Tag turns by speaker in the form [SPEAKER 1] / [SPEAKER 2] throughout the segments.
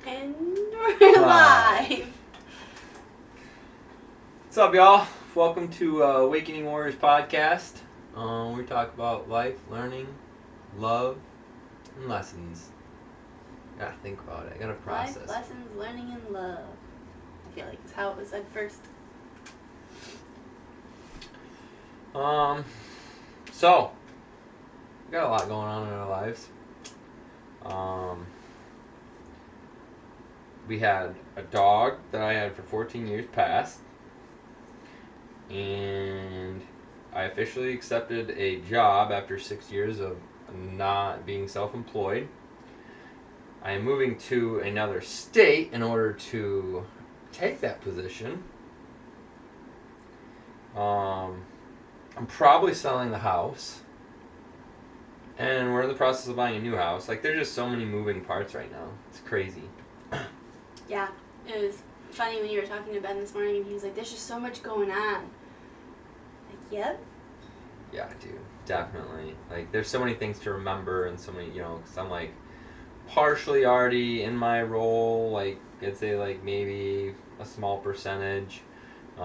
[SPEAKER 1] And we're live.
[SPEAKER 2] What's up, y'all? Welcome to Awakening Warriors podcast. We talk about life, learning, love, and lessons. Gotta think about it. I gotta process.
[SPEAKER 1] Life, lessons, learning, and love. I feel like that's how it was said first.
[SPEAKER 2] So we got a lot going on in our lives. We had a dog that I had for 14 years past, and I officially accepted a job after 6 years of not being self-employed. I am moving to another state in order to take that position. I'm probably selling the house, and we're in the process of buying a new house. Like, there's just so many moving parts right now. It's crazy.
[SPEAKER 1] Yeah, it was funny when you were talking to Ben this morning, and he was like, "There's just so much going on." Like, yep.
[SPEAKER 2] Yeah, dude, definitely. Like, there's so many things to remember, and so many, because I'm like partially already in my role. Like, I'd say like maybe a small percentage. So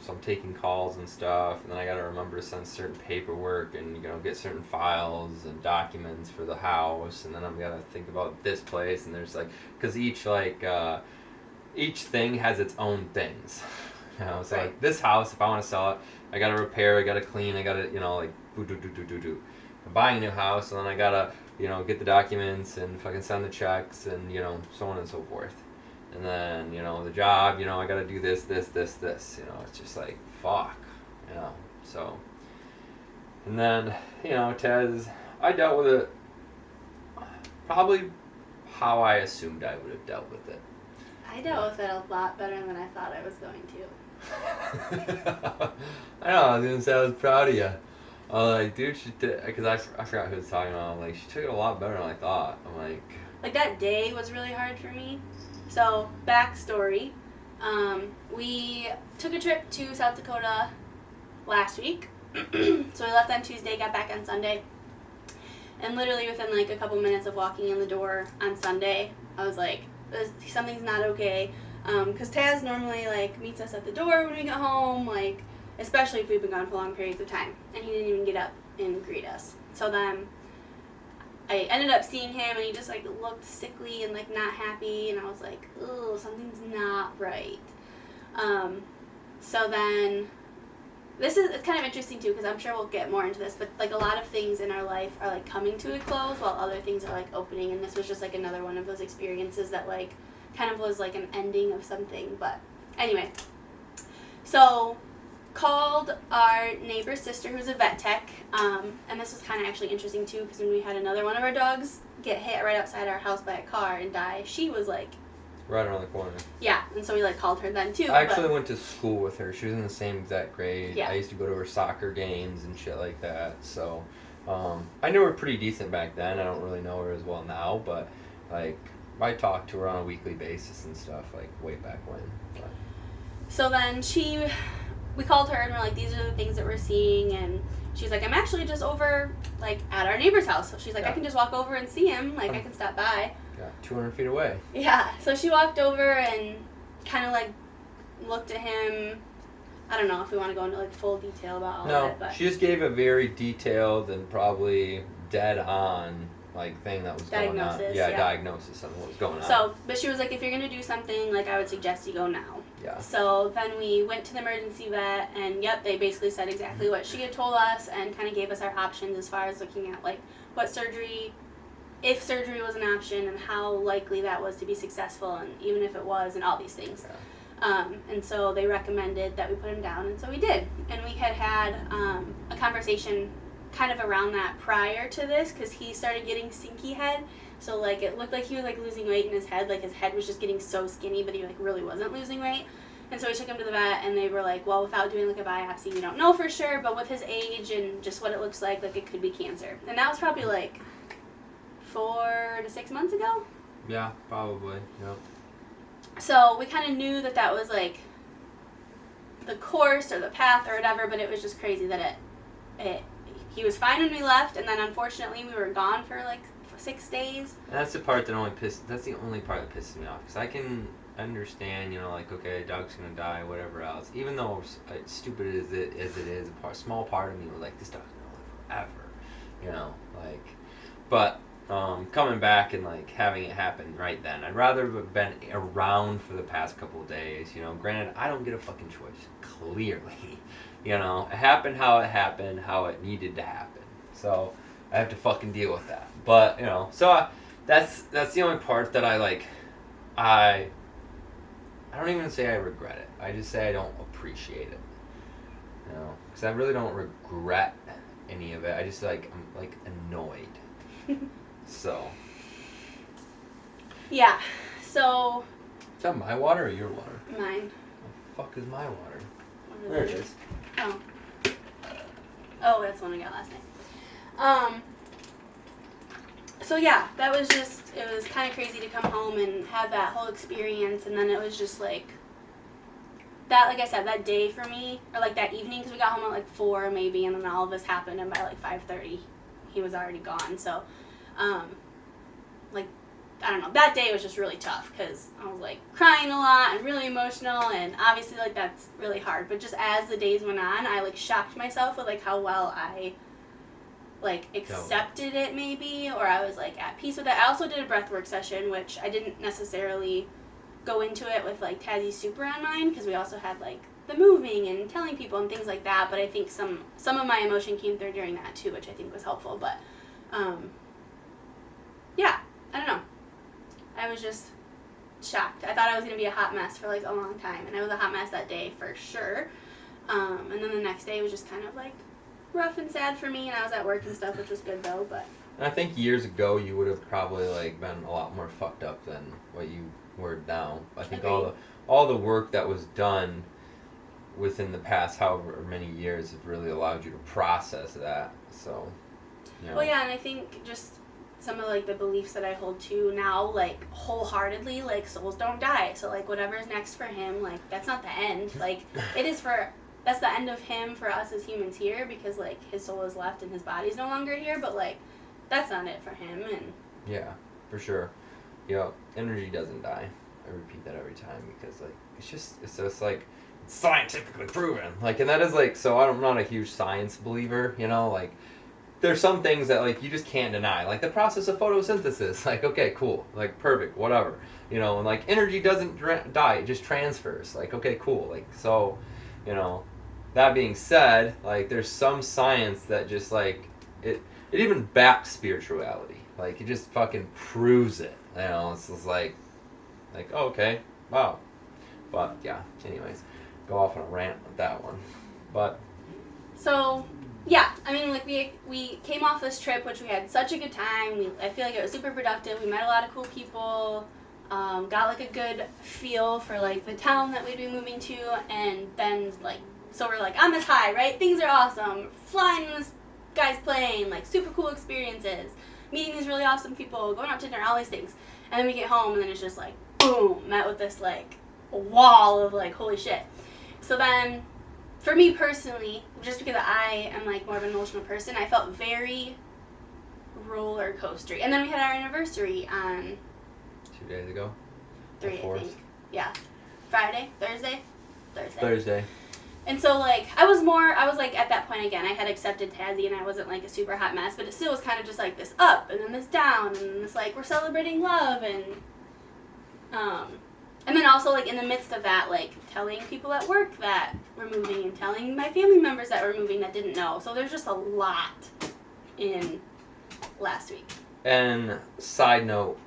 [SPEAKER 2] I'm taking calls and stuff, and then I got to remember to send certain paperwork and get certain files and documents for the house, and then I'm gotta think about this place, and there's like, because each thing has its own things. So like this house, if I want to sell it, I gotta repair, I gotta clean, I gotta like do. I'm buying a new house, and then I gotta get the documents and fucking send the checks and so on and so forth. And then, the job, I gotta do this. It's just like, fuck, so. And then, Tez, I dealt with it probably how I assumed I would have dealt with it.
[SPEAKER 1] I dealt with it a lot better than I thought I was going
[SPEAKER 2] to. I know, I was gonna say I was proud of you. I was like, dude, she did, because I forgot who was talking about. I'm like, she took it a lot better than I thought. I'm like
[SPEAKER 1] that day was really hard for me. So, backstory, we took a trip to South Dakota last week. So we left on Tuesday, got back on Sunday. And literally within like a couple minutes of walking in the door on Sunday, I was like, something's not okay. Because Taz normally like meets us at the door when we get home, like especially if we've been gone for long periods of time. And he didn't even get up and greet us. So then I ended up seeing him, and he just like looked sickly and like not happy, and I was like, oh, something's not right. So then it's kind of interesting too, because I'm sure we'll get more into this, but like a lot of things in our life are like coming to a close while other things are like opening, and this was just like another one of those experiences that like kind of was like an ending of something. But anyway, so called our neighbor's sister, who's a vet tech, and this was kind of actually interesting too, because when we had another one of our dogs get hit right outside our house by a car and die, she was like
[SPEAKER 2] right around the corner.
[SPEAKER 1] Yeah, and so we like called her then too.
[SPEAKER 2] I actually went to school with her. She was in the same exact grade.
[SPEAKER 1] Yeah.
[SPEAKER 2] I used to go to her soccer games and shit like that. So I knew her pretty decent back then. I don't really know her as well now, but like I talked to her on a weekly basis and stuff, like way back when. But.
[SPEAKER 1] So then we called her and we're like, these are the things that we're seeing, and she's like, I'm actually just over like at our neighbor's house. So she's like, I can just walk over and see him, like I can stop by.
[SPEAKER 2] Yeah, 200 feet away.
[SPEAKER 1] Yeah, so she walked over and kind of like looked at him. I don't know if we want to go into like full detail about all of it, but
[SPEAKER 2] she just gave a very detailed and probably dead on like thing that was going on. Yeah, diagnosis on what was going on.
[SPEAKER 1] So, but she was like, if you're gonna do something, like I would suggest you go now.
[SPEAKER 2] Yeah.
[SPEAKER 1] So then we went to the emergency vet, and yep, they basically said exactly what she had told us, and kind of gave us our options as far as looking at like what surgery, if surgery was an option, and how likely that was to be successful, and even if it was, and all these things.
[SPEAKER 2] Yeah.
[SPEAKER 1] And so they recommended that we put him down, and so we did. And we had a conversation kind of around that prior to this, because he started getting sinky head. So like it looked like he was like losing weight in his head, like his head was just getting so skinny, but he like really wasn't losing weight. And so we took him to the vet, and they were like, well, without doing like a biopsy, we don't know for sure, but with his age and just what it looks like it could be cancer. And that was probably like 4 to 6 months ago.
[SPEAKER 2] Yeah, probably. Yep.
[SPEAKER 1] So we kind of knew that was like the course or the path or whatever, but it was just crazy that he was fine when we left, and then unfortunately we were gone for like 6 days.
[SPEAKER 2] And that's the part that that's the only part that pisses me off, because I can understand, you know, like, okay, a dog's gonna die, whatever else. Even though stupid as it is, a small part of me was like, this dog's gonna live forever, you know, like. But coming back and like having it happen right then, I'd rather have been around for the past couple of days. You know, granted, I don't get a fucking choice. Clearly, you know, it happened, how it needed to happen. So I have to fucking deal with that. But you know, so that's the only part that I like. I don't even say I regret it. I just say I don't appreciate it. You know, because I really don't regret any of it. I just like I'm like annoyed. So.
[SPEAKER 1] Yeah. So.
[SPEAKER 2] Is that my water or your water?
[SPEAKER 1] Mine.
[SPEAKER 2] The fuck is my water?
[SPEAKER 1] There it is. Oh. Oh, that's the one I got last night. So yeah, that was just, it was kind of crazy to come home and have that whole experience, and then it was just like, that, like I said, that day for me, or like that evening, because we got home at like 4 maybe, and then all of this happened, and by like 5:30, he was already gone, so, like, I don't know, that day was just really tough, because I was like crying a lot, and really emotional, and obviously like that's really hard, but just as the days went on, I like shocked myself with like how well I like accepted it maybe, or I was like at peace with it. I also did a breathwork session, which I didn't necessarily go into it with like Tazzy super on mine, because we also had like the moving and telling people and things like that, but I think some of my emotion came through during that too, which I think was helpful. But yeah, I don't know, I was just shocked. I thought I was going to be a hot mess for like a long time, and I was a hot mess that day for sure. And then the next day was just kind of like rough and sad for me, and I was at work and stuff, which was good though. But
[SPEAKER 2] I think years ago you would have probably like been a lot more fucked up than what you were now. I think all the work that was done within the past however many years have really allowed you to process that. So, you know.
[SPEAKER 1] Well, yeah, and I think just some of like the beliefs that I hold to now, like wholeheartedly, like souls don't die. So like whatever's next for him, like that's not the end. Like it is that's the end of him for us as humans here, because like his soul is left and his body's no longer here, but like that's not it for him. And
[SPEAKER 2] yeah, for sure. You know, energy doesn't die. I repeat that every time, because like it's just like it's scientifically proven. Like, and that is like, so I'm not a huge science believer, you know, like there's some things that like you just can't deny, like the process of photosynthesis. Like, okay, cool, like perfect, whatever, you know, and like energy doesn't die, it just transfers. Like, okay, cool, like, so, you know, that being said, like there's some science that just like it even backs spirituality. Like it just fucking proves it. You know, it's just like oh, okay, wow. But yeah, anyways, go off on a rant with that one. But
[SPEAKER 1] so yeah, I mean, like we came off this trip, which we had such a good time. I feel like it was super productive. We met a lot of cool people. Got like a good feel for like the town that we'd be moving to, and then like, so we're like on this high, right? Things are awesome. Flying in this guy's plane, like super cool experiences. Meeting these really awesome people, going out to dinner, all these things. And then we get home, and then it's just like, boom, met with this like wall of like, holy shit. So then, for me personally, just because I am like more of an emotional person, I felt very roller coastery. And then we had our anniversary on
[SPEAKER 2] 2 days ago.
[SPEAKER 1] 3, I think. Yeah. Friday? Thursday.
[SPEAKER 2] Thursday.
[SPEAKER 1] And so, like, I was like, at that point, again, I had accepted Tazzy, and I wasn't, like, a super hot mess, but it still was kind of just, like, this up, and then this down, and then this, like, we're celebrating love, and then also, like, in the midst of that, like, telling people at work that we're moving, and telling my family members that we're moving that didn't know. So there's just a lot in last week.
[SPEAKER 2] And side note,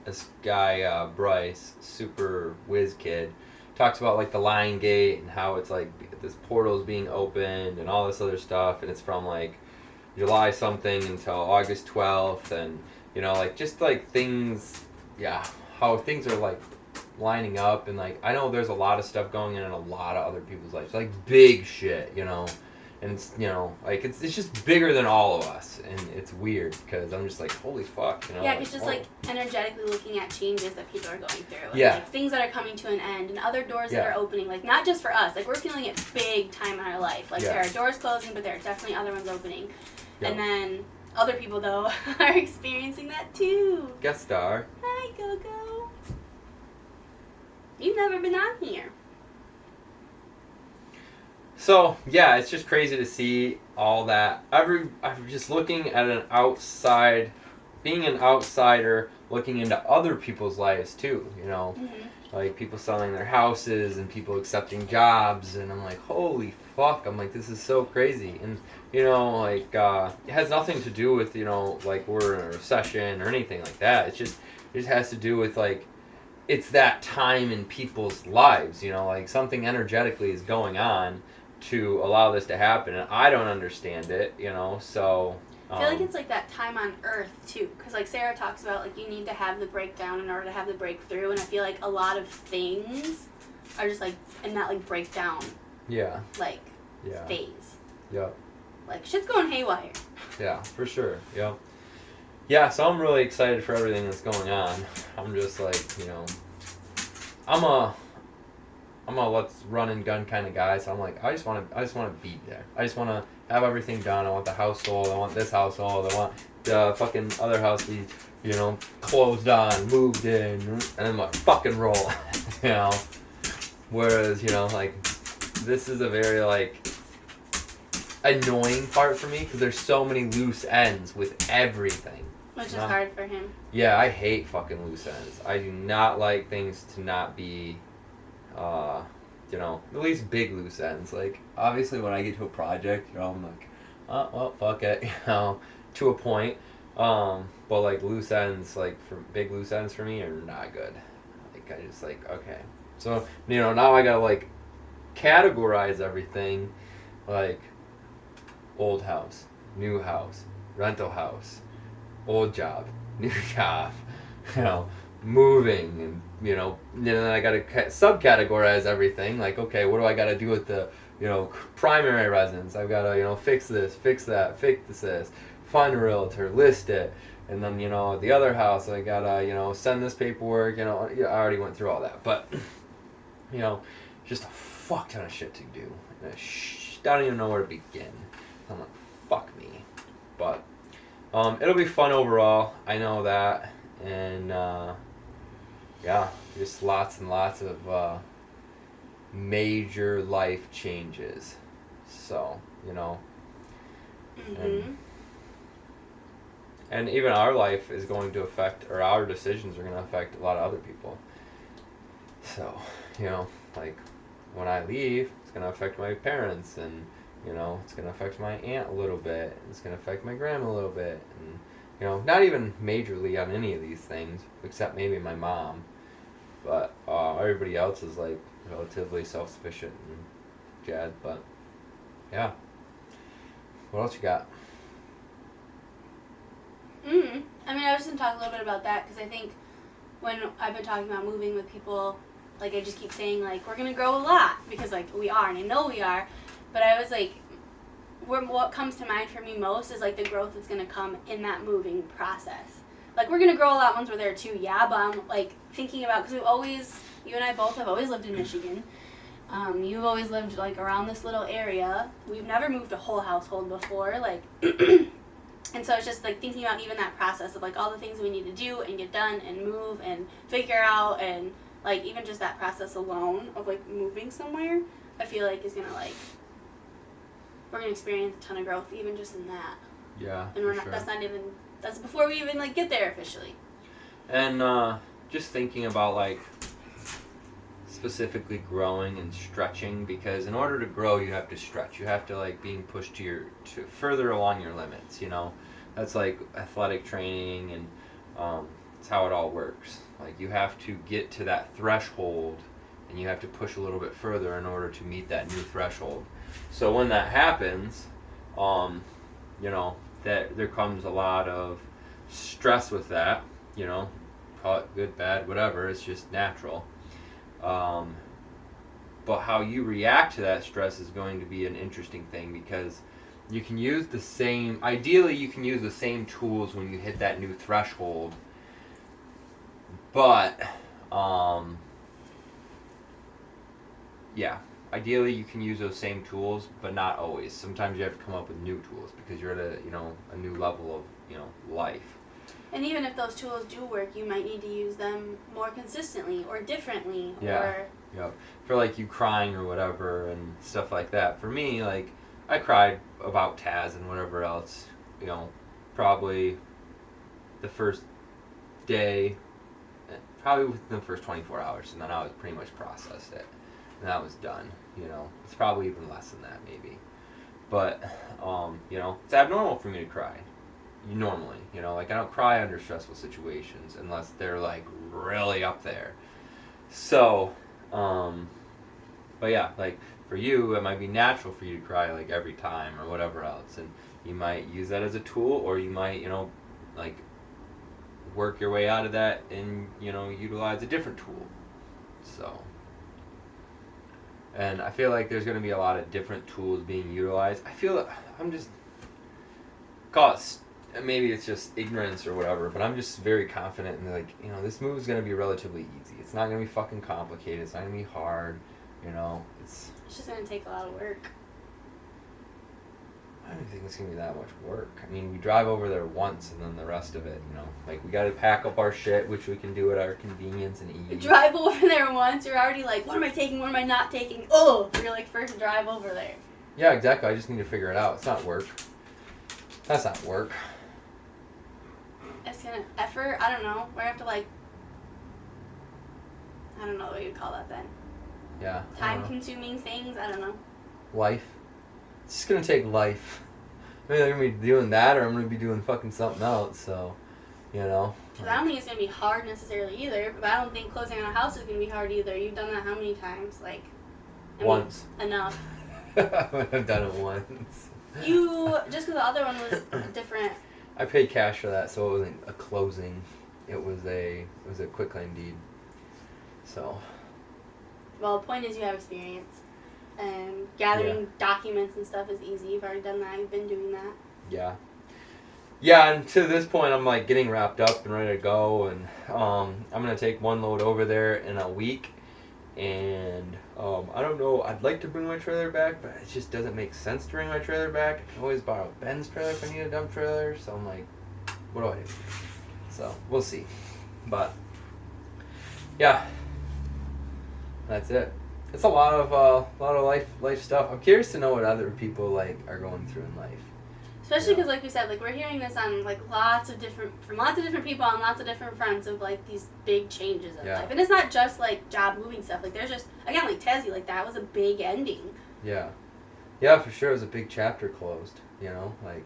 [SPEAKER 2] this guy, Bryce, super whiz kid, talks about like the Lion Gate and how it's like this portal is being opened and all this other stuff, and it's from like July something until August 12th, and you know, like just like things, yeah, how things are like lining up, and like I know there's a lot of stuff going on in a lot of other people's lives, like big shit, you know. And it's, you know, like it's just bigger than all of us, and it's weird because I'm just like, holy fuck, you know.
[SPEAKER 1] Yeah, it's just like energetically looking at changes that people are going through, and
[SPEAKER 2] yeah,
[SPEAKER 1] like things that are coming to an end, and other doors that are opening. Like not just for us, like we're feeling it big time in our life. Like there are doors closing, but there are definitely other ones opening. And then Other people, though, are experiencing that too.
[SPEAKER 2] Guest star.
[SPEAKER 1] Hi, Gogo. You've never been on here.
[SPEAKER 2] So yeah, it's just crazy to see all that. I'm just looking at being an outsider, looking into other people's lives too. You know, like people selling their houses and people accepting jobs, and I'm like, holy fuck! I'm like, this is so crazy. And you know, like it has nothing to do with like we're in a recession or anything like that. It just has to do with like it's that time in people's lives. You know, like something energetically is going on to allow this to happen, and I don't understand it, so
[SPEAKER 1] I feel like it's like that time on Earth too, because like Sarah talks about, like you need to have the breakdown in order to have the breakthrough, and I feel like a lot of things are just like in that like breakdown phase.
[SPEAKER 2] Yep.
[SPEAKER 1] Like shit's going haywire.
[SPEAKER 2] Yeah, for sure. Yep. Yeah, so I'm really excited for everything that's going on. I'm just like, I'm a let's run and gun kind of guy. So I'm like, I just want to be there. I just want to have everything done. I want the house sold. I want this house sold. I want the fucking other house be, closed on, moved in, and then like fucking roll, Whereas, like, this is a very like annoying part for me because there's so many loose ends with everything.
[SPEAKER 1] Which is hard for him.
[SPEAKER 2] Yeah, I hate fucking loose ends. I do not like things to not be. At least big loose ends. Like, obviously when I get to a project, I'm like, oh, well, fuck it, to a point. But like loose ends, like for big loose ends for me are not good. Like, I just like, okay. So, now I gotta like categorize everything, like old house, new house, rental house, old job, new job, moving, and then I gotta subcategorize everything. Like, okay, what do I gotta do with the primary residence? I've gotta fix this, fix that, fix this, find a realtor, list it, and then the other house I gotta send this paperwork. I already went through all that, but just a fuck ton of shit to do. And I don't even know where to begin. I'm like, fuck me, but it'll be fun overall. I know that, and yeah, just lots and lots of major life changes. So, and even our life is going to affect, or our decisions are going to affect a lot of other people. So, like when I leave, it's going to affect my parents, and it's going to affect my aunt a little bit. It's going to affect my grandma a little bit, and not even majorly on any of these things, except maybe my mom. But everybody else is like relatively self-sufficient and jazz. But yeah, what else you got?
[SPEAKER 1] I mean, I was just gonna talk a little bit about that because I think when I've been talking about moving with people, like I just keep saying like we're gonna grow a lot because like we are, and I know we are. But I was like, what comes to mind for me most is like the growth that's gonna come in that moving process. Like, we're going to grow a lot once we're there, too, yeah, but I'm, like, thinking about, because you and I both have always lived in Michigan. You've always lived, like, around this little area. We've never moved a whole household before, like, and so it's just, like, thinking about even that process of, like, all the things we need to do and get done and move and figure out and, like, even just that process alone of, like, moving somewhere, I feel like is going to, like, we're going to experience a ton of growth even just in that.
[SPEAKER 2] Yeah,
[SPEAKER 1] and we're not, sure. That's before we even, like, get there officially.
[SPEAKER 2] And just thinking about, like, specifically growing and stretching, because in order to grow, you have to stretch. You have to, like, being pushed to further along your limits, That's, like, athletic training, and it's how it all works. Like, you have to get to that threshold, and you have to push a little bit further in order to meet that new threshold. So when that happens, that there comes a lot of stress with that, call it good, bad, whatever, it's just natural. But how you react to that stress is going to be an interesting thing, because you can use ideally you can use the same tools when you hit that new threshold, but yeah, ideally you can use those same tools, but not always. Sometimes you have to come up with new tools because you're at a new level of life.
[SPEAKER 1] And even if those tools do work, you might need to use them more consistently or differently.
[SPEAKER 2] Yeah.
[SPEAKER 1] Or
[SPEAKER 2] Yep. For like you crying or whatever and stuff like that. For me, like I cried about Taz and whatever else, probably the first day, probably within the first 24 hours, and then I was pretty much processed it, and that was done. It's probably even less than that maybe, but it's abnormal for me to cry. Normally, like I don't cry under stressful situations unless they're like really up there. So, but yeah, like for you, it might be natural for you to cry like every time or whatever else, and you might use that as a tool, or you might, like work your way out of that and utilize a different tool. So, and I feel like there's going to be a lot of different tools being utilized. I feel I'm just maybe it's just ignorance or whatever, but I'm just very confident in like this move is going to be relatively easy. It's not going to be fucking complicated. It's not going to be hard. It's
[SPEAKER 1] just going to take a lot of work.
[SPEAKER 2] I don't think it's going to be that much work. I mean, we drive over there once, and then the rest of it, like we got to pack up our shit, which we can do at our convenience and ease.
[SPEAKER 1] You drive over there once, you're already like, what am I taking? What am I not taking? Oh, you're like first drive over there.
[SPEAKER 2] Yeah, exactly. I just need to figure it out. It's not work. That's not work.
[SPEAKER 1] It's gonna effort. I don't know. We're gonna have to like. I don't know what you'd call that then.
[SPEAKER 2] Yeah.
[SPEAKER 1] Time-consuming things. I don't know.
[SPEAKER 2] Life. It's just gonna take life. I mean, I'm gonna be doing that, or I'm gonna be doing fucking something else. So,
[SPEAKER 1] Because I don't think it's gonna be hard necessarily either. But I don't think closing on a house is gonna be hard either. You've done that how many times? Like.
[SPEAKER 2] Once.
[SPEAKER 1] Enough.
[SPEAKER 2] I've done it once.
[SPEAKER 1] Just because the other one was different.
[SPEAKER 2] I paid cash for that, so it wasn't a closing. It was a quitclaim deed. So.
[SPEAKER 1] Well, the point is you have experience. And gathering documents and stuff is easy. You've already done that. You've been doing that.
[SPEAKER 2] Yeah. Yeah, and to this point, I'm like getting wrapped up and ready to go, and I'm gonna take one load over there in a week, and I don't know. I'd like to bring my trailer back, but it just doesn't make sense to bring my trailer back. I can always borrow Ben's trailer if I need a dump trailer. So I'm like, what do I do? So we'll see, but yeah, that's it. It's a lot of life stuff. I'm curious to know what other people like are going through in life.
[SPEAKER 1] Especially because, like we said, like we're hearing this on like from lots of different people on lots of different fronts of like these big changes in life, and it's not just like job moving stuff. Like there's just again like Tezzy, like that was a big ending.
[SPEAKER 2] Yeah, yeah, for sure. It was a big chapter closed. Like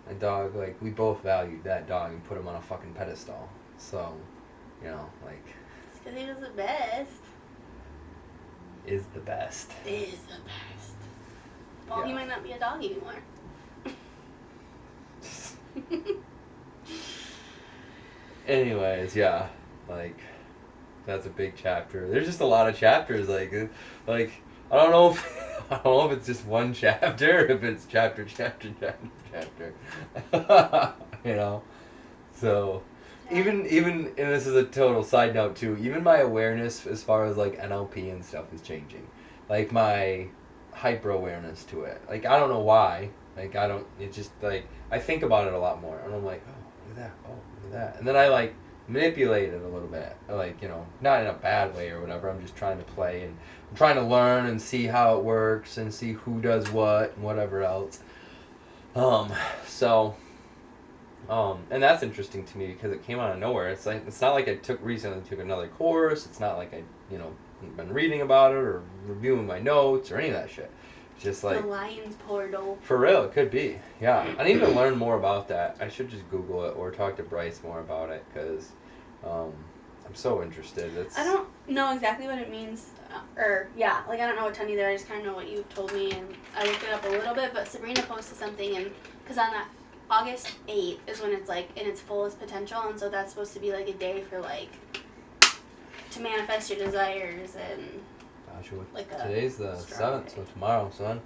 [SPEAKER 2] my dog. Like we both valued that dog and put him on a fucking pedestal. So, like.
[SPEAKER 1] It's because he was the best.
[SPEAKER 2] Is the best.
[SPEAKER 1] Is the best. Well, he might not be a dog anymore.
[SPEAKER 2] Anyways, yeah, like that's a big chapter. There's just a lot of chapters. Like I don't know if it's just one chapter, or if it's chapter. So even and this is a total side note too. Even my awareness as far as like NLP and stuff is changing. Like my hyper awareness to it. Like I don't know why. Like it's just like I think about it a lot more, and I'm like, oh, look at that, oh, look at that, and then I like manipulate it a little bit, like not in a bad way or whatever. I'm just trying to play, and I'm trying to learn and see how it works and see who does what and whatever else. And that's interesting to me because it came out of nowhere. It's not like I recently took another course. It's not like I been reading about it or reviewing my notes or any of that shit. Just like
[SPEAKER 1] the Lions portal.
[SPEAKER 2] For real, it could be. Yeah, I need to learn more about that. I should just Google it or talk to Bryce more about it because I'm so interested.
[SPEAKER 1] I don't know exactly what it means, I don't know a ton either. I just kind of know what you've told me, and I looked it up a little bit. But Sabrina posted something, and because on that August 8th is when it's like in its fullest potential, and so that's supposed to be like a day for like to manifest your desires and.
[SPEAKER 2] Like today's the 7th, so tomorrow, son.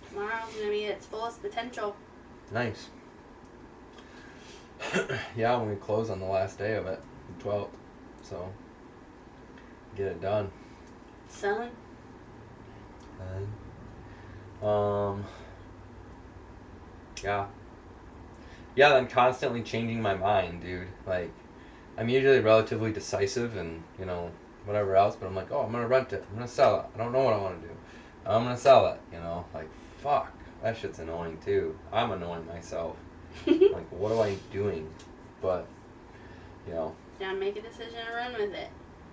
[SPEAKER 1] Tomorrow's gonna be its fullest potential.
[SPEAKER 2] Nice. Yeah, when we close on the last day of it, the 12th, so get it done.
[SPEAKER 1] Son.
[SPEAKER 2] man. Yeah. Yeah, I'm constantly changing my mind, dude. Like, I'm usually relatively decisive and, you know, whatever else, but I'm like, oh, I'm gonna rent it. I'm gonna sell it. I don't know what I want to do. I'm gonna sell it, you know? Like, fuck. That shit's annoying, too. I'm annoying myself. Like, what am I doing? But, you know.
[SPEAKER 1] Yeah, make a decision and run with it.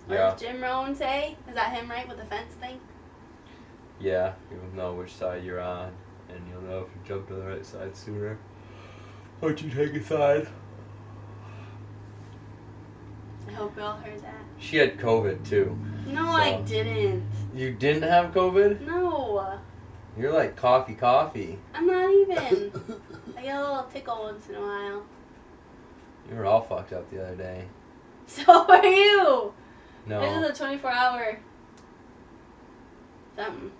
[SPEAKER 1] What
[SPEAKER 2] Yeah.
[SPEAKER 1] does Jim Rohn say? Is that him, right, with the fence thing?
[SPEAKER 2] Yeah, you'll know which side you're on, and you'll know if you jump to the right side sooner. Once you take a side.
[SPEAKER 1] I hope we all heard that.
[SPEAKER 2] She had COVID, too.
[SPEAKER 1] No,
[SPEAKER 2] So-
[SPEAKER 1] I didn't.
[SPEAKER 2] You didn't have COVID?
[SPEAKER 1] No.
[SPEAKER 2] You're like coffee.
[SPEAKER 1] I'm not even. I get a little tickle once in a while.
[SPEAKER 2] You were all fucked up the other day.
[SPEAKER 1] So are you.
[SPEAKER 2] No.
[SPEAKER 1] This is a 24-hour something.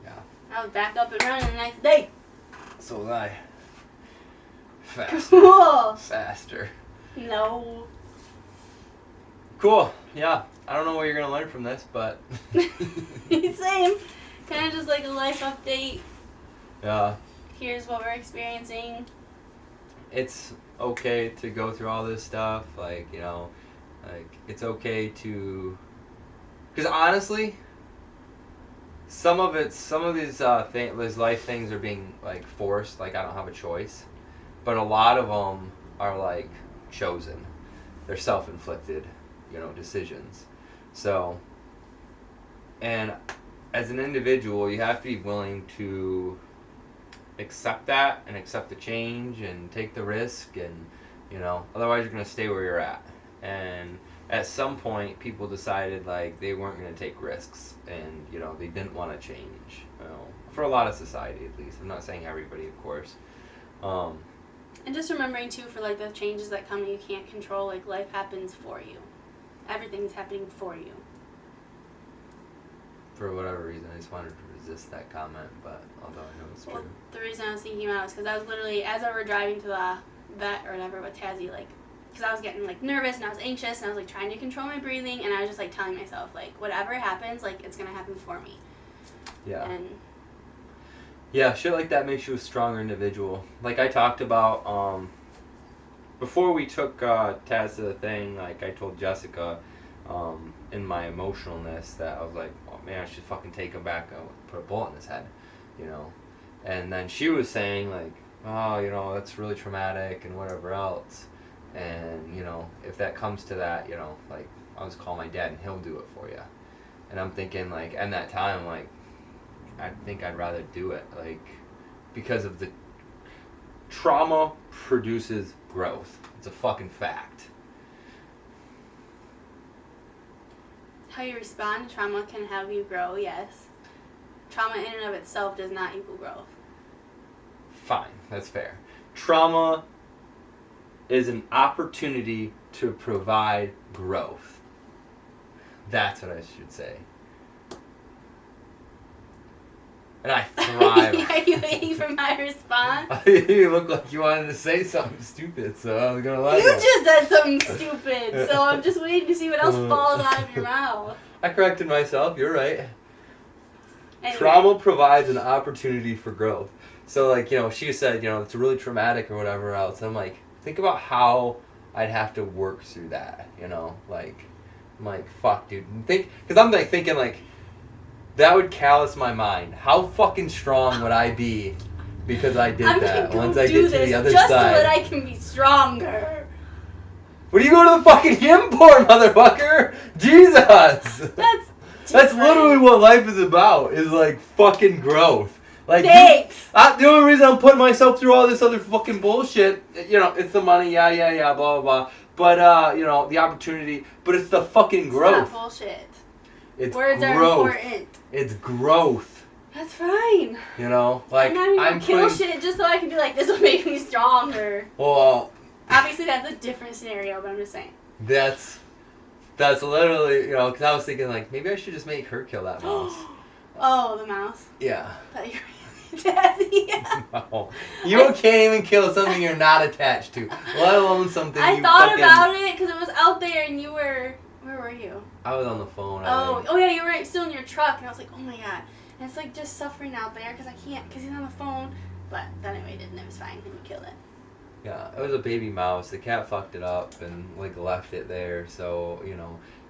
[SPEAKER 2] Yeah.
[SPEAKER 1] I was back up and running the next day.
[SPEAKER 2] So was I. Faster.
[SPEAKER 1] Cool.
[SPEAKER 2] Faster.
[SPEAKER 1] No.
[SPEAKER 2] Cool. Yeah. I don't know what you're gonna learn from this, but.
[SPEAKER 1] Same. Kind of just like a life update.
[SPEAKER 2] Yeah.
[SPEAKER 1] Here's what we're experiencing.
[SPEAKER 2] It's okay to go through all this stuff. Like, you know, like, it's okay to. Because honestly, some of these these life things are being, like, forced. Like, I don't have a choice. But a lot of them are, like, chosen. They're self-inflicted, you know, decisions. So, and as an individual, you have to be willing to accept that and accept the change and take the risk, and, you know, otherwise you're going to stay where you're at. And at some point, people decided, like, they weren't going to take risks, and, you know, they didn't want to change, you know, for a lot of society, at least. I'm not saying everybody, of course.
[SPEAKER 1] And just remembering, too, for, like, the changes that come and you can't control, like, life happens for you. Everything's happening for you.
[SPEAKER 2] For whatever reason, I just wanted to resist that comment, but although I know it's
[SPEAKER 1] Well,
[SPEAKER 2] true.
[SPEAKER 1] the reason I was thinking about it was because I was literally, as I were driving to the vet or whatever with Tazzy, like, because I was getting, like, nervous and I was anxious and I was, like, trying to control my breathing, and I was just, like, telling myself, like, whatever happens, like, it's going to happen for me.
[SPEAKER 2] Yeah.
[SPEAKER 1] And
[SPEAKER 2] Yeah, shit like that makes you a stronger individual. Like I talked about, before we took Taz to the thing, like I told Jessica, in my emotionalness, that I was like, oh man, I should fucking take him back and put a bullet in his head, you know. And then she was saying, like, oh, you know, that's really traumatic and whatever else. And, you know, if that comes to that, you know, like, I'll just call my dad and he'll do it for you. And I'm thinking, like, at that time, like, I think I'd rather do it, like, because of the trauma produces growth. It's a fucking fact.
[SPEAKER 1] how you respond to trauma can help you grow, yes. Trauma in and of itself does not equal growth.
[SPEAKER 2] Fine, that's fair. Trauma is an opportunity to provide growth. That's what I should say. And I thrive.
[SPEAKER 1] Are you waiting for my response?
[SPEAKER 2] You look like you wanted to say something stupid, so I was gonna let
[SPEAKER 1] You just said something stupid, so I'm just waiting to see what else falls out of your mouth.
[SPEAKER 2] I corrected myself, you're right.
[SPEAKER 1] Anyway.
[SPEAKER 2] Trauma provides an opportunity for growth. So, like, you know, she said, you know, it's really traumatic or whatever else. And I'm like, think about how I'd have to work through that, you know? Like, I'm like, fuck, dude. Because I'm, like, thinking, like, that would callous my mind. How fucking strong would I be because I did that once I get to the other
[SPEAKER 1] just
[SPEAKER 2] side?
[SPEAKER 1] so that I can be stronger.
[SPEAKER 2] What do you go to the fucking gym for, motherfucker? Jesus! That's literally what life is about, is, like, fucking growth. Like,
[SPEAKER 1] Thanks!
[SPEAKER 2] The only reason I'm putting myself through all this other fucking bullshit, you know, it's the money, yeah, blah, blah, blah. But, you know, the opportunity, but it's the fucking growth.
[SPEAKER 1] It's not bullshit.
[SPEAKER 2] It's
[SPEAKER 1] Words
[SPEAKER 2] growth.
[SPEAKER 1] are important.
[SPEAKER 2] It's growth.
[SPEAKER 1] That's fine.
[SPEAKER 2] You know? Like,
[SPEAKER 1] I'm not even gonna kill
[SPEAKER 2] putting...
[SPEAKER 1] shit just so I can be like, this will make me stronger.
[SPEAKER 2] Well...
[SPEAKER 1] Obviously, that's a different scenario, but I'm just saying.
[SPEAKER 2] That's literally, you know, because I was thinking, like, maybe I should just make her kill that mouse.
[SPEAKER 1] Oh, the mouse.
[SPEAKER 2] Yeah.
[SPEAKER 1] I thought you were Daddy.
[SPEAKER 2] No. You can't even kill something you're not attached to, let alone something
[SPEAKER 1] I
[SPEAKER 2] you
[SPEAKER 1] thought
[SPEAKER 2] fucking...
[SPEAKER 1] about it because it was out there and you were Where were you?
[SPEAKER 2] I was on the phone.
[SPEAKER 1] Oh yeah, you were right, still in your truck, and I was like, oh my god. And it's like just suffering out there because I can't, because he's on the phone. But then I waited and it was fine, and we killed it.
[SPEAKER 2] Yeah, it was a baby mouse. The cat fucked it up and like left it there. So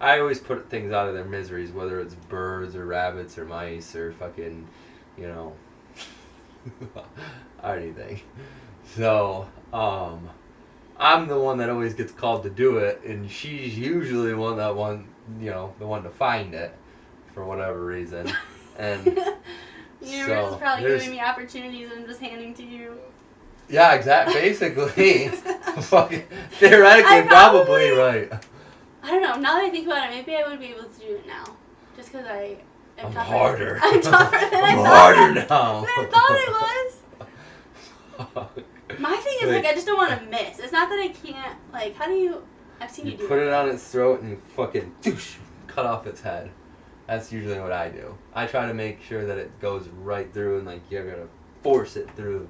[SPEAKER 2] I always put things out of their miseries, whether it's birds or rabbits or mice or fucking, anything. So I'm the one that always gets called to do it, and she's usually the one the one to find it, for whatever reason. And
[SPEAKER 1] Universe is probably giving me opportunities and I'm just handing to you.
[SPEAKER 2] Yeah, exactly. Basically, fucking theoretically, probably right.
[SPEAKER 1] I don't know. Now that I think about it, maybe I would be able to do it now, just because I'm tougher.
[SPEAKER 2] Harder.
[SPEAKER 1] I'm tougher than
[SPEAKER 2] I'm
[SPEAKER 1] I
[SPEAKER 2] harder
[SPEAKER 1] thought.
[SPEAKER 2] now.
[SPEAKER 1] Than I thought I was. My thing is I just don't want to miss. It's not that I can't. Like, how do you? I've seen you do it.
[SPEAKER 2] Put it on its throat and you fucking cut off its head. That's usually what I do. I try to make sure that it goes right through and like you're gonna force it through.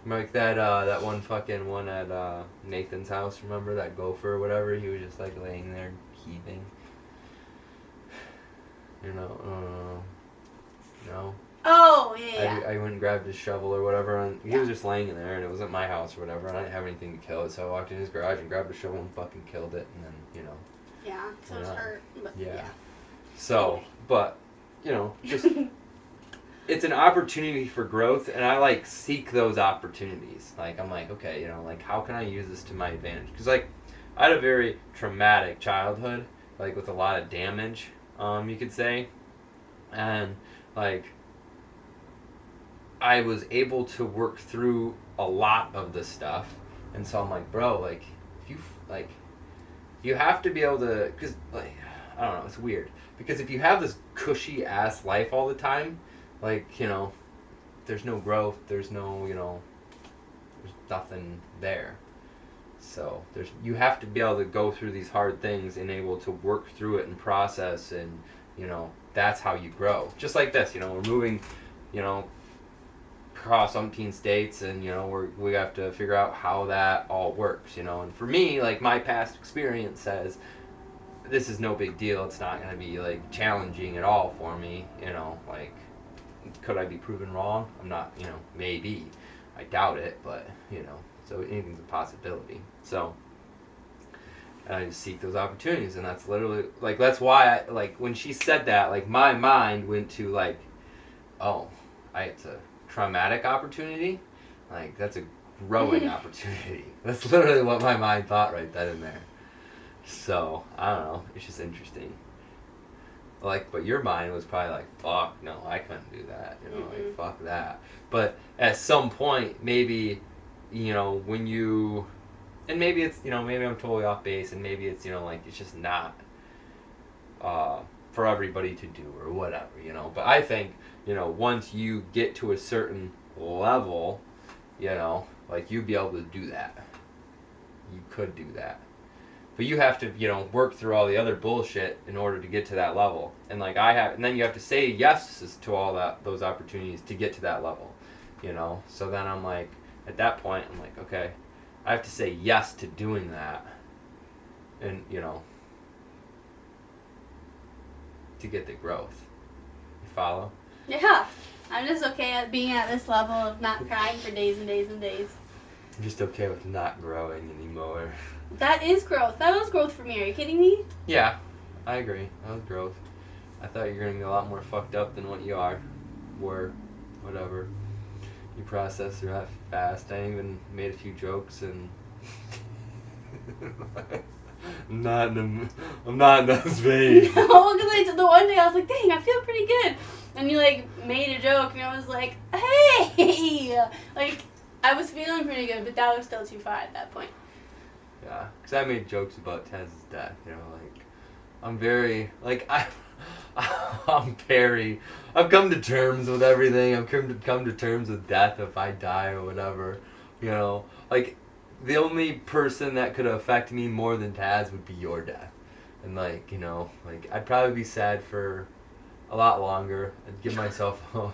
[SPEAKER 2] Like that one fucking one at Nathan's house. Remember that gopher or whatever? He was just like laying there heaving. No.
[SPEAKER 1] Oh yeah.
[SPEAKER 2] I went and grabbed his shovel or whatever, and he was just laying in there, and it wasn't my house or whatever, and I didn't have anything to kill it, so I walked in his garage and grabbed a shovel and fucking killed it, and then
[SPEAKER 1] Yeah, so it's hurt. But yeah.
[SPEAKER 2] So, but just. It's an opportunity for growth, and I like seek those opportunities. Like I'm like, okay, like how can I use this to my advantage? Because like I had a very traumatic childhood, like with a lot of damage, you could say, and like I was able to work through a lot of this stuff, and so I'm like, bro, like you have to be able to, because like I don't know, it's weird because if you have this cushy ass life all the time. Like, there's no growth, there's no, there's nothing there. So, you have to be able to go through these hard things and able to work through it and process and, that's how you grow. Just like this, we're moving, across umpteen states and, we have to figure out how that all works, And for me, like, my past experience says, this is no big deal, it's not going to be, like, challenging at all for me, like... Could I be proven wrong? I'm not, maybe. I doubt it, but, so anything's a possibility. So, I just seek those opportunities, and that's literally, like, that's why, when she said that, like, my mind went to, like, oh, it's a traumatic opportunity? Like, that's a growing opportunity. That's literally what my mind thought right then and there. So, I don't know. It's just interesting. Like, but your mind was probably like, fuck, no, I couldn't do that, like, fuck that. But at some point, maybe, when you, and maybe it's, maybe I'm totally off base, and maybe it's, like, it's just not for everybody to do, or whatever, But I think, once you get to a certain level, like, you'd be able to do that. You could do that. But you have to, work through all the other bullshit in order to get to that level. And like and then you have to say yes to all those opportunities to get to that level, So then I'm like, at that point, I'm like, okay, I have to say yes to doing that. And, to get the growth. You follow?
[SPEAKER 1] Yeah. I'm just okay at being at this level of not crying for days and days and days.
[SPEAKER 2] I'm just okay with not growing anymore.
[SPEAKER 1] That is growth. That was growth for me. Are you kidding me?
[SPEAKER 2] Yeah, I agree. That was growth. I thought you were going to be a lot more fucked up than what you were. Whatever. You processed through that fast. I even made a few jokes and... I'm not in that space.
[SPEAKER 1] No, because the one day I was like, dang, I feel pretty good. And you, like, made a joke, and I was like, hey! Like, I was feeling pretty good, but that was still too far at that point.
[SPEAKER 2] Yeah, because I made jokes about Taz's death, like, I'm very, like, I'm very, I've come to terms with everything, I've come to terms with death if I die or whatever, like, the only person that could affect me more than Taz would be your death, and like, like, I'd probably be sad for a lot longer, I'd give myself a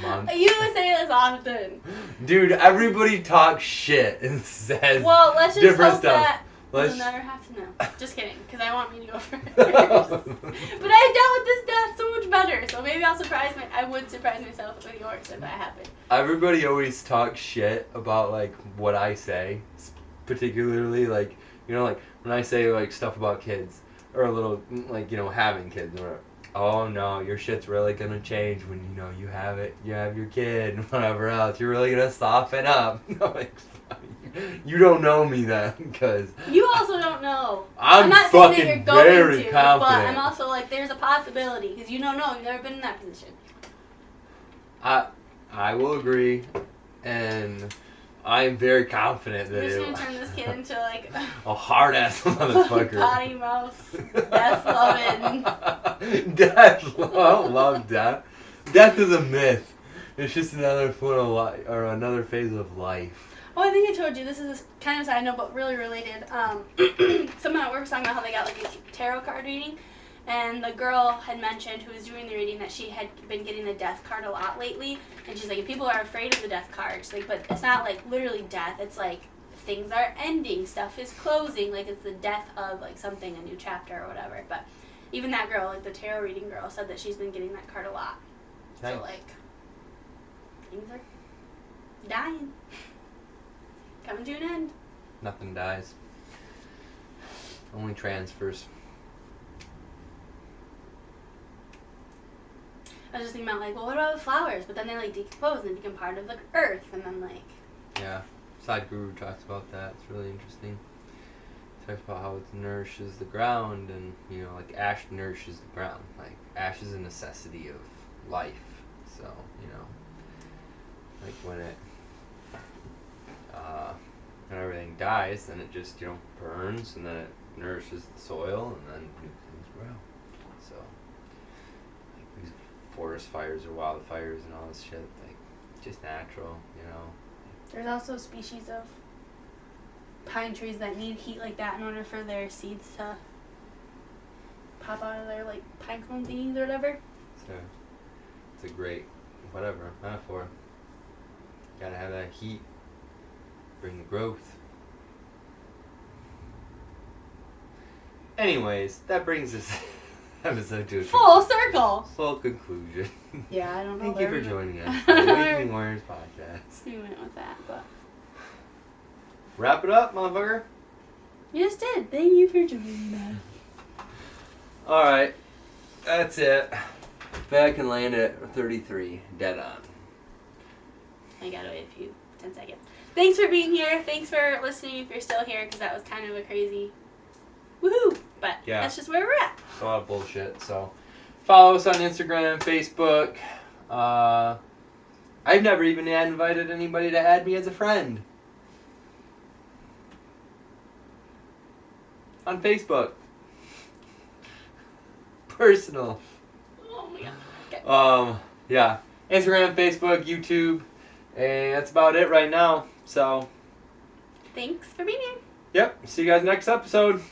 [SPEAKER 2] month.
[SPEAKER 1] You say this often.
[SPEAKER 2] Dude, everybody talks shit and says
[SPEAKER 1] well, let's just
[SPEAKER 2] different
[SPEAKER 1] hope
[SPEAKER 2] stuff.
[SPEAKER 1] that You'll never have to know. Just kidding, because I want me to go first. But I've dealt with this death so much better, so maybe I would surprise myself with yours if that happened.
[SPEAKER 2] Everybody always talks shit about, like, what I say, particularly, like, you know, like, when I say, like, stuff about kids, or a little, like, you know, having kids, or whatever. Oh, no, your shit's really gonna change when, you know, you have your kid, and whatever else. You're really gonna soften up. Like, you don't know me then, because...
[SPEAKER 1] You also don't know.
[SPEAKER 2] I'm
[SPEAKER 1] not
[SPEAKER 2] fucking
[SPEAKER 1] saying that you're going
[SPEAKER 2] very
[SPEAKER 1] to,
[SPEAKER 2] confident.
[SPEAKER 1] But I'm also like, there's a possibility, because you don't know. You've never been in that position.
[SPEAKER 2] I will agree, and I am very confident that
[SPEAKER 1] You're just gonna turn this kid into, like...
[SPEAKER 2] a hard-ass motherfucker.
[SPEAKER 1] Potty mouth, death-loving.
[SPEAKER 2] Death. I don't love death. Death is a myth. It's just another form of life, or another phase of life.
[SPEAKER 1] Oh, I think I told you, this is kind of a side note, but really related. Someone at work was talking about how they got, like, a tarot card reading, and the girl had mentioned, who was doing the reading, that she had been getting the death card a lot lately, and she's like, if people are afraid of the death card, she's like, but it's not, like, literally death, it's, like, things are ending, stuff is closing, like, it's the death of, like, something, a new chapter or whatever, but even that girl, like, the tarot reading girl, said that she's been getting that card a lot.
[SPEAKER 2] Nice.
[SPEAKER 1] So, like, things are dying. Coming to an end.
[SPEAKER 2] Nothing dies. Only transfers.
[SPEAKER 1] I was just thinking about, like, well, what about the flowers? But then they, like, decompose and become part of the earth, and then, like...
[SPEAKER 2] Yeah. Sadhguru talks about that. It's really interesting. He talks about how it nourishes the ground, and, you know, like, ash nourishes the ground. Like, ash is a necessity of life. So, you know, like, when everything dies, then it just, you know, burns, and then it nourishes the soil, and then new things grow. So, like, these forest fires or wildfires and all this shit, like, just natural, you know.
[SPEAKER 1] There's also species of pine trees that need heat like that in order for their seeds to pop out of their, like, pine cone thingies or whatever.
[SPEAKER 2] So, it's a great, whatever, metaphor. Gotta have that heat. Bring the growth. Anyways, that brings this episode to a
[SPEAKER 1] full circle.
[SPEAKER 2] Full conclusion.
[SPEAKER 1] Yeah, I don't know.
[SPEAKER 2] Thank you for joining us for the Awakening Warriors podcast.
[SPEAKER 1] You went with that, but...
[SPEAKER 2] Wrap it up, motherfucker.
[SPEAKER 1] You just did. Thank you for joining us.
[SPEAKER 2] Alright. That's it. Back and land at 33. Dead on.
[SPEAKER 1] I gotta wait a few 10 seconds. Thanks for being here. Thanks for listening if you're still here, because that was kind of a crazy woohoo. But yeah, that's just where we're at.
[SPEAKER 2] It's a lot of bullshit. So follow us on Instagram, Facebook. I've never even invited anybody to add me as a friend. On Facebook. Personal.
[SPEAKER 1] Oh my god. Okay.
[SPEAKER 2] Yeah. Instagram, Facebook, YouTube. And that's about it right now. So.
[SPEAKER 1] Thanks for being here.
[SPEAKER 2] Yep. See you guys next episode.